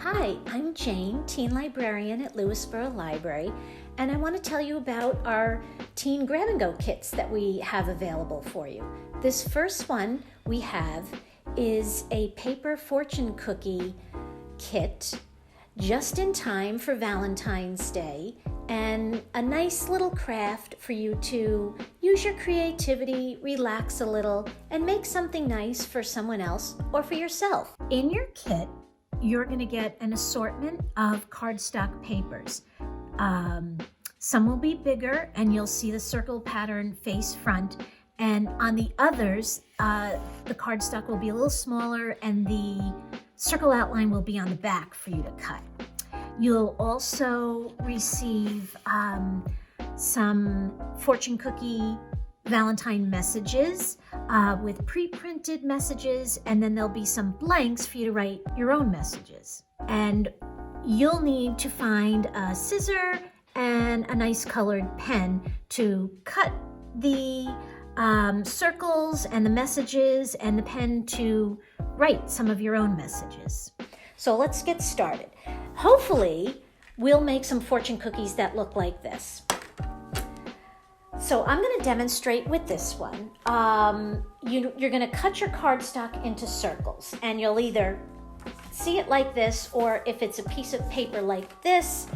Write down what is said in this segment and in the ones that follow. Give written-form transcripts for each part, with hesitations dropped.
Hi, I'm Jane, Teen Librarian at Lewisboro Library, and I want to tell you about our Teen Grab-and-Go kits that we have available for you. This first one we have is a paper fortune cookie kit just in time for Valentine's Day, and a nice little craft for you to use your creativity, relax a little, and make something nice for someone else or for yourself. In your kit, you're going to get an assortment of cardstock papers. Some will be bigger and you'll see the circle pattern face front, and on the others, the cardstock will be a little smaller and the circle outline will be on the back for you to cut. You'll also receive some fortune cookie Valentine messages with pre-printed messages, and then there'll be some blanks for you to write your own messages. And you'll need to find a scissor and a nice colored pen to cut the circles and the messages, and the pen to write some of your own messages. So let's get started. Hopefully, we'll make some fortune cookies that look like this. So I'm going to demonstrate with this one. You're going to cut your cardstock into circles, and you'll either see it like this, or if it's a piece of paper like this,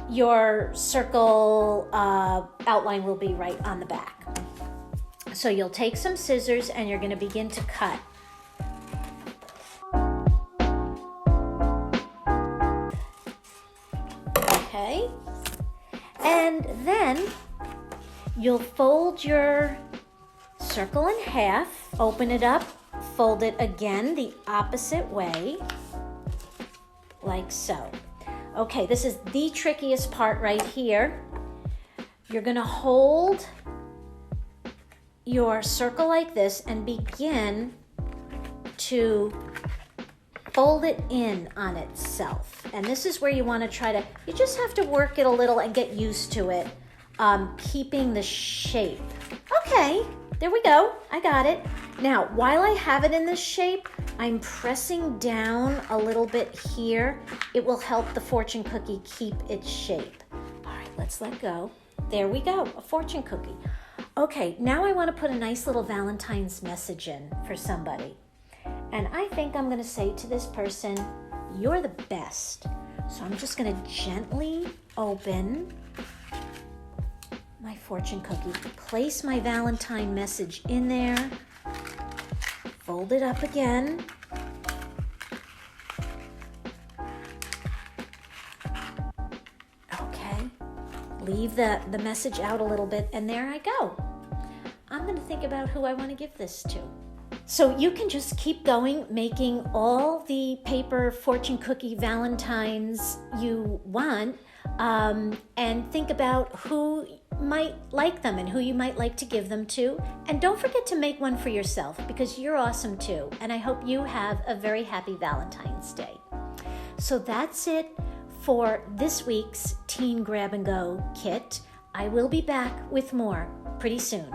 your circle outline will be right on the back. So you'll take some scissors and you're going to begin to cut. Okay, and then you'll fold your circle in half, open it up, fold it again the opposite way, like so. Okay, this is the trickiest part right here. You're going to hold your circle like this and begin to fold it in on itself. And this is where you want to you just have to work it a little and get used to it, keeping the shape. Okay, there we go. I got it. Now, while I have it in this shape, I'm pressing down a little bit here. It will help the fortune cookie keep its shape. All right, let's let go. There we go, a fortune cookie. Okay, now I want to put a nice little Valentine's message in for somebody. And I think I'm going to say to this person, "You're the best." So I'm just going to gently open my fortune cookie, place my Valentine message in there, fold it up again, okay, leave the message out a little bit, and there I go. I'm going to think about who I want to give this to. So you can just keep going, making all the paper fortune cookie Valentines you want, and think about who might like them and who you might like to give them to. And don't forget to make one for yourself, because you're awesome too. And I hope you have a very happy Valentine's Day. So that's it for this week's Teen Grab and Go kit. I will be back with more pretty soon.